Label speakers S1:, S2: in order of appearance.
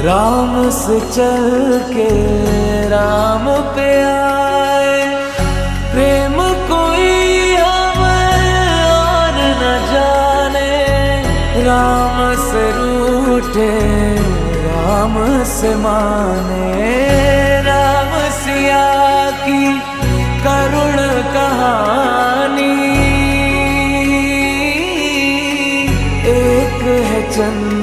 S1: राम से चल के राम पे आए। प्रेम कोई हमें और न जाने, राम से रूठे राम से माने। राम सिया की करुण कहानी, एक है चंद